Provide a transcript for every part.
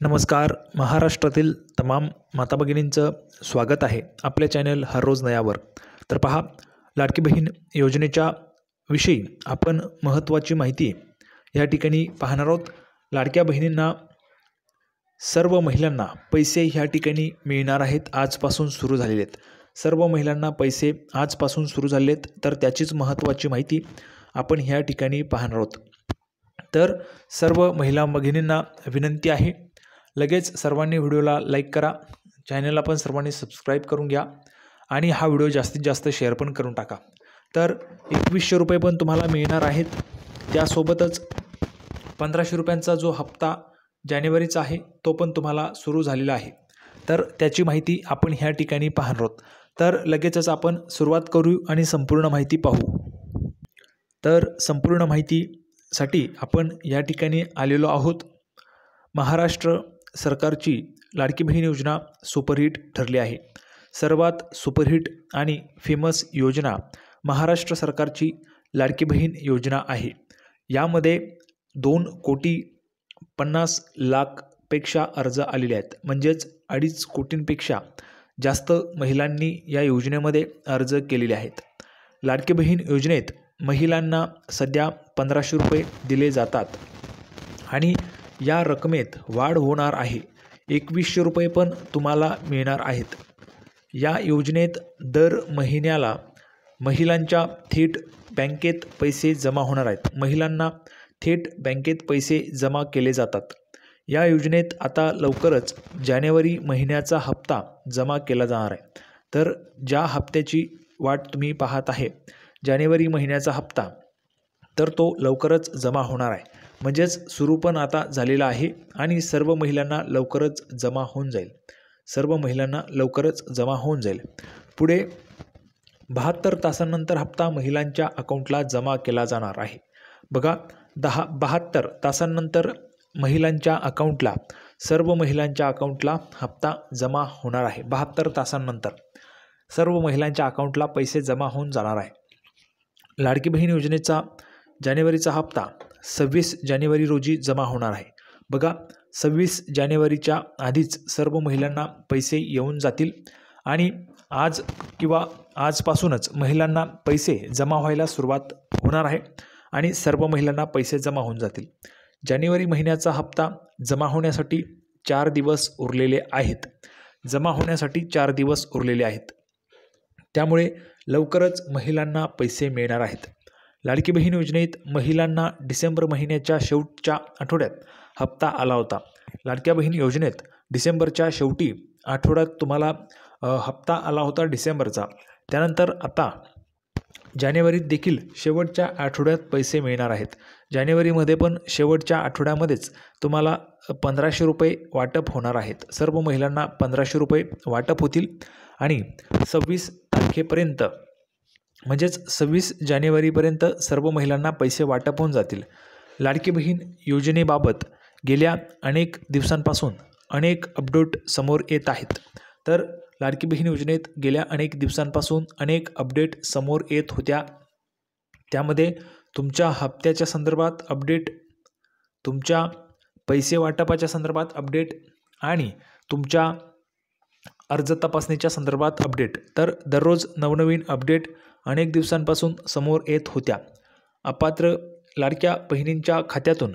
नमस्कार. महाराष्ट्रातील तमाम माता भगिनींचं स्वागत आहे आपल्या चॅनल हर रोज नयावर. तर पहा, लाडकी बहीण योजनेच्या विषयी आपण महत्त्वाची माहिती या ठिकाणी पाहणार आहोत. लाडक्या बहिणींना सर्व महिलांना पैसे ह्या ठिकाणी मिळणार आहेत. आजपासून सुरू झालेले आहेत. सर्व महिलांना पैसे आजपासून सुरू झालेले आहेत. तर त्याचीच महत्त्वाची माहिती आपण ह्या ठिकाणी पाहणार आहोत. तर सर्व महिला भगिनींना विनंती आहे, लगेच सर्वांनी व्हिडिओला लाईक करा, चॅनलला पण सर्वांनी सबस्क्राईब करून घ्या आणि हा व्हिडिओ जास्तीत जास्त शेअर पण करून टाका. तर 2100 रुपये पण तुम्हाला मिळणार आहेत. त्यासोबतच 1500 रुपयांचा जो हप्ता जानेवारीचा आहे तो पण तुम्हाला सुरू झालेला आहे. तर त्याची माहिती आपण ह्या ठिकाणी पाहणार आहोत. तर लगेचच आपण सुरुवात करू आणि संपूर्ण माहिती पाहू. तर संपूर्ण माहितीसाठी आपण या ठिकाणी आलेलो आहोत. महाराष्ट्र सरकारची लाडकी बहीण योजना सुपरहिट ठरली आहे. सर्वात सुपरहिट आणि फेमस योजना महाराष्ट्र सरकारची लाडकी बहीण योजना आहे. यामध्ये 2,50,00,000पेक्षा अर्ज आलेले आहेत. म्हणजेच 2.5 कोटींपेक्षा जास्त महिलांनी या योजनेमध्ये अर्ज केलेले आहेत. लाडकी बहीण योजनेत महिलांना सध्या 1500 रुपये दिले जातात आणि या रकमेत वाढ होणार आहे. 2100 रुपये पण तुम्हाला मिळणार आहेत. या योजनेत दर महिन्याला महिलांच्या थेट बँकेत पैसे जमा होणार आहेत. महिलांना थेट बँकेत पैसे जमा केले जातात. या योजनेत आता लवकरच जानेवारी महिन्याचा हप्ता जमा केला जाणार आहे. तर ज्या हप्त्याची वाट तुम्ही पाहत आहे, जानेवारी महिन्याचा हप्ता, तर तो लवकरच जमा होणार आहे. म्हणजेच सुरू पण आता झालेला आहे आणि सर्व महिलांना लवकरच जमा होऊन जाईल. सर्व महिलांना लवकरच जमा होऊन जाईल. पुढे 72 तासांनंतर हप्ता महिलांच्या अकाउंटला जमा केला जाणार आहे. बघा, 72 तासांनंतर महिलांच्या अकाउंटला, सर्व महिलांच्या अकाउंटला हप्ता जमा होणार आहे. 72 तासांनंतर सर्व महिलांच्या अकाउंटला पैसे जमा होऊन जाणार आहे. लाडकी बहीण योजनेचा जानेवारीचा हप्ता 26 जानेवारी रोजी जमा होणार आहे. बघा, 26 जानेवारीच्या आधीच सर्व महिलांना पैसे येऊन जातील आणि आज किंवा आजपासूनच महिलांना पैसे जमा व्हायला सुरुवात होणार आहे आणि सर्व महिलांना पैसे जमा होऊन जातील. जानेवारी महिन्याचा हप्ता जमा होण्यासाठी 4 दिवस उरलेले आहेत. जमा होण्यासाठी 4 दिवस उरलेले आहेत. त्यामुळे लवकरच महिलांना पैसे मिळणार आहेत. लाडकी बहीण योजनेत महिलांना डिसेंबर महिन्याच्या शेवटच्या आठवड्यात हप्ता आला होता. लाडक्या बहीण योजनेत डिसेंबरच्या शेवटी आठवड्यात तुम्हाला हप्ता आला होता डिसेंबरचा. त्यानंतर आता जानेवारीत देखील शेवटच्या आठवड्यात पैसे मिळणार आहेत. जानेवारीमध्ये पण शेवटच्या आठवड्यामध्येच तुम्हाला 1500 रुपये वाटप होणार आहेत. सर्व महिलांना 1500 रुपये वाटप होतील आणि 26 तारखेपर्यंत, म्हणजेच 26 जानेवारीपर्यंत सर्व महिलांना पैसे वाटप होऊन जातील. लाडकी बहीण योजनेबाबत गेल्या अनेक दिवसांपासून अनेक अपडेट समोर येत आहेत. तर लाडकी बहीण योजनेत गेल्या अनेक दिवसांपासून अनेक अपडेट समोर येत होत्या. त्यामध्ये तुमच्या हप्त्याच्या संदर्भात अपडेट, तुमच्या पैसे वाटपाच्या संदर्भात अपडेट आणि तुमच्या अर्ज तपासणीच्या संदर्भात अपडेट, तर दररोज नवनवीन अपडेट अनेक दिवसांपासून समोर येत होत्या. अपात्र लाडक्या बहिणींच्या खात्यातून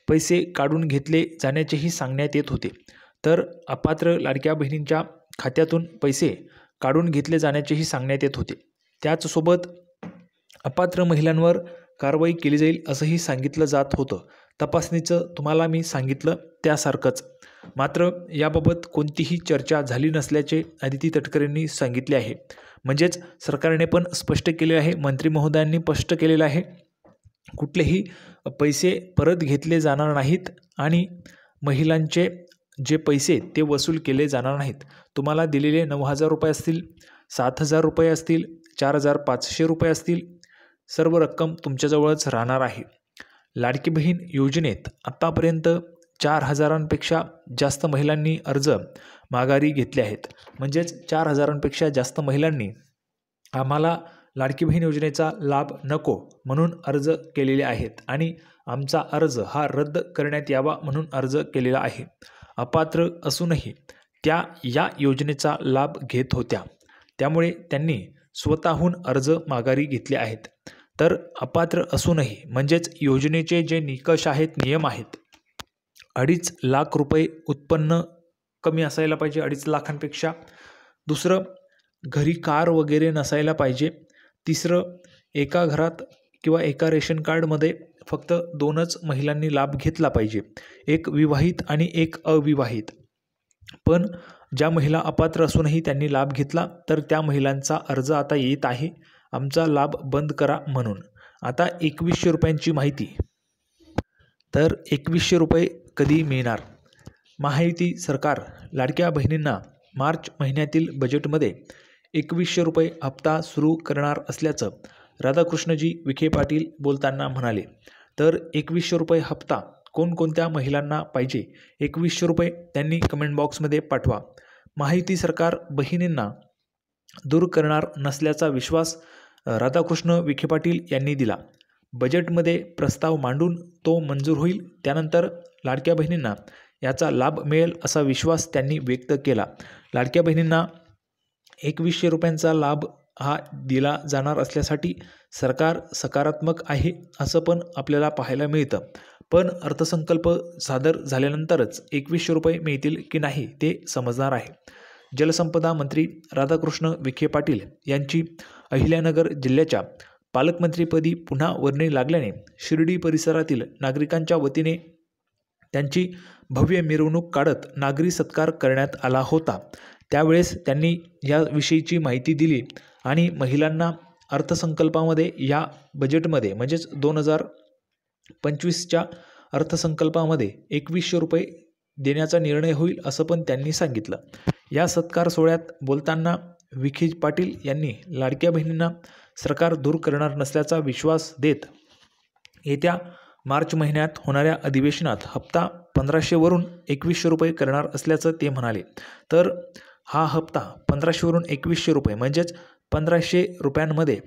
पैसे काढून घेतले जाण्याचेही सांगण्यात येत होते. तर अपात्र लाडक्या बहिणींच्या खात्यातून पैसे काढून घेतले जाण्याचेही सांगण्यात येत होते. त्याचसोबत अपात्र महिलांवर कारवाई केली जाईल असंही सांगितलं जात होतं. तपासणीचं तुम्हाला मी सांगितलं त्यासारखंच. मात्र याबाबत कोणतीही चर्चा झाली नसल्याचे आदिती तटकरेंनी सांगितले आहे. म्हणजेच सरकारने पण स्पष्ट केले आहे, मंत्री महोदयांनी स्पष्ट केलेलं आहे, कुठलेही पैसे परत घेतले जाणार नाहीत आणि महिलांचे जे पैसे ते वसूल केले जाणार नाहीत. तुम्हाला दिलेले 9,000 रुपये असतील, 7,000 रुपये असतील, 4,500 रुपये असतील, सर्व रक्कम तुमच्याजवळच राहणार आहे. लाडकी बहीण योजनेत आतापर्यंत 4,000पेक्षा जास्त महिलांनी अर्ज माघारी घेतले आहेत. म्हणजेच 4,000पेक्षा जास्त महिलांनी आम्हाला लाडकी बहीण योजनेचा लाभ नको म्हणून अर्ज केलेले आहेत आणि आमचा अर्ज हा रद्द करण्यात यावा म्हणून अर्ज केलेला आहे. अपात्र असूनही त्या या योजनेचा लाभ घेत होत्या, त्यामुळे त्यांनी स्वतःहून अर्ज माघारी घेतले आहेत. तर अपात्र असूनही म्हणजेच योजनेचे जे निकष आहेत, नियम आहेत, 2.5 लाख रुपये उत्पन्न कमी असायला पाहिजे 2.5 लाखांपेक्षा. दुसरं, घरी कार वगैरे नसायला पाहिजे. तिसरं, एका घरात किंवा एका रेशन कार्डमध्ये फक्त 2च महिलांनी लाभ घेतला पाहिजे, एक विवाहित आणि एक अविवाहित. पण ज्या महिला अपात्र असूनही त्यांनी लाभ घेतला तर त्या महिलांचा अर्ज आता येत आहे आमचा लाभ बंद करा म्हणून. आता 2100 रुपयांची माहिती. तर 2100 रुपये कधी मिळणार? महायुती सरकार लाडक्या बहिणींना मार्च महिन्यातील बजेटमध्ये 2100 रुपये हप्ता सुरू करणार असल्याचं राधाकृष्णजी विखे पाटील बोलताना म्हणाले. तर 2100 रुपये हप्ता कोणकोणत्या महिलांना पाहिजे? 2100 रुपये त्यांनी कमेंट बॉक्समध्ये पाठवा. महायुती सरकार बहिणींना दूर करणार नसल्याचा विश्वास राधाकृष्ण विखे पाटील यांनी दिला. बजेटमध्ये प्रस्ताव मांडून तो मंजूर होईल, त्यानंतर लाडक्या बहिणींना याचा लाभ मिळेल असा विश्वास त्यांनी व्यक्त केला. लाडक्या बहिणींना 2100 रुपयांचा लाभ हा दिला जाणार असल्यासाठी सरकार सकारात्मक आहे असं पण आपल्याला पाहायला मिळतं. पण अर्थसंकल्प सादर झाल्यानंतरच 2100 रुपये मिळतील की नाही ते समजणार आहे. जलसंपदा मंत्री राधाकृष्ण विखे पाटील यांची अहिल्यानगर जिल्ह्याच्या पालकमंत्रीपदी पुन्हा वर्णी लागल्याने शिर्डी परिसरातील नागरिकांच्या वतीने त्यांची भव्य मिरवणूक काढत नागरी सत्कार करण्यात आला होता. त्यावेळेस त्यांनी याविषयीची माहिती दिली आणि महिलांना अर्थसंकल्पामध्ये या बजेटमध्ये म्हणजेच 2025च्या अर्थसंकल्पामध्ये 2100 रुपये देण्याचा निर्णय होईल असं पण त्यांनी सांगितलं. या सत्कार सोहळ्यात बोलताना विखे पाटील यांनी लाडक्या बहिणींना सरकार दूर करणार नसल्याचा विश्वास देत येत्या मार्च महिन्यात होणाऱ्या अधिवेशनात हप्ता 1500 वरून 2100 रुपये करणार असल्याचं ते म्हणाले. तर हा हप्ता 1500 वरून 2100 रुपये म्हणजेच 1500 रुपयांमध्ये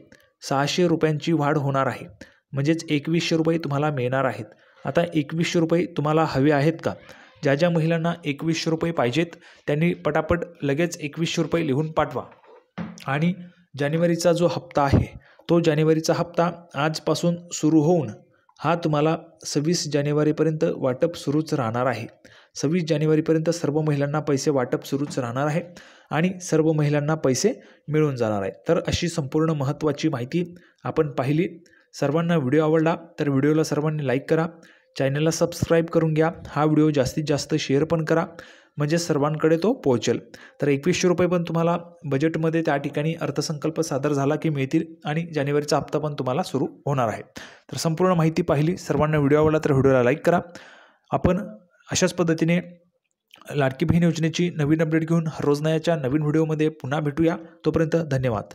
600 रुपयांची वाढ होणार आहे. म्हणजेच 2100 रुपये तुम्हाला मिळणार आहेत. आता 2100 रुपये तुम्हाला हवे आहेत का? ज्या ज्या महिलांना 2100 रुपये पाहिजेत त्यांनी पटापट लगेच 2100 रुपये लिहून पाठवा. आणि जानेवारीचा जो हप्ता आहे तो जानेवारीचा हप्ता आजपासून सुरू होऊन हा तुम्हाला 26 जानेवारीपर्यंत वाटप सुरूच राहणार आहे. 26 जानेवारीपर्यंत सर्व महिलांना पैसे वाटप सुरूच राहणार आहे आणि सर्व महिलांना पैसे मिळून जाणार आहे. तर अशी संपूर्ण महत्त्वाची माहिती आपण पाहिली. सर्वांना व्हिडिओ आवडला तर व्हिडिओला सर्वांनी लाईक करा, चॅनलला सबस्क्राईब करून घ्या. हा व्हिडिओ जास्तीत जास्त शेअर पण करा म्हणजे सर्वांकडे तो पोहोचेल. तर 2100 रुपये पण तुम्हाला बजेटमध्ये त्या ठिकाणी अर्थसंकल्प सादर झाला की मिळतील आणि जानेवारीचा हप्ता पण तुम्हाला सुरू होणार आहे. तर संपूर्ण माहिती पाहिली. सर्वांना व्हिडिओ आवडला तर व्हिडिओला लाईक करा. आपण अशाच पद्धतीने लाडकी बहीण योजनेची नवीन अपडेट घेऊन रोज नव्याच्या नवीन व्हिडिओमध्ये पुन्हा भेटूया. तोपर्यंत धन्यवाद.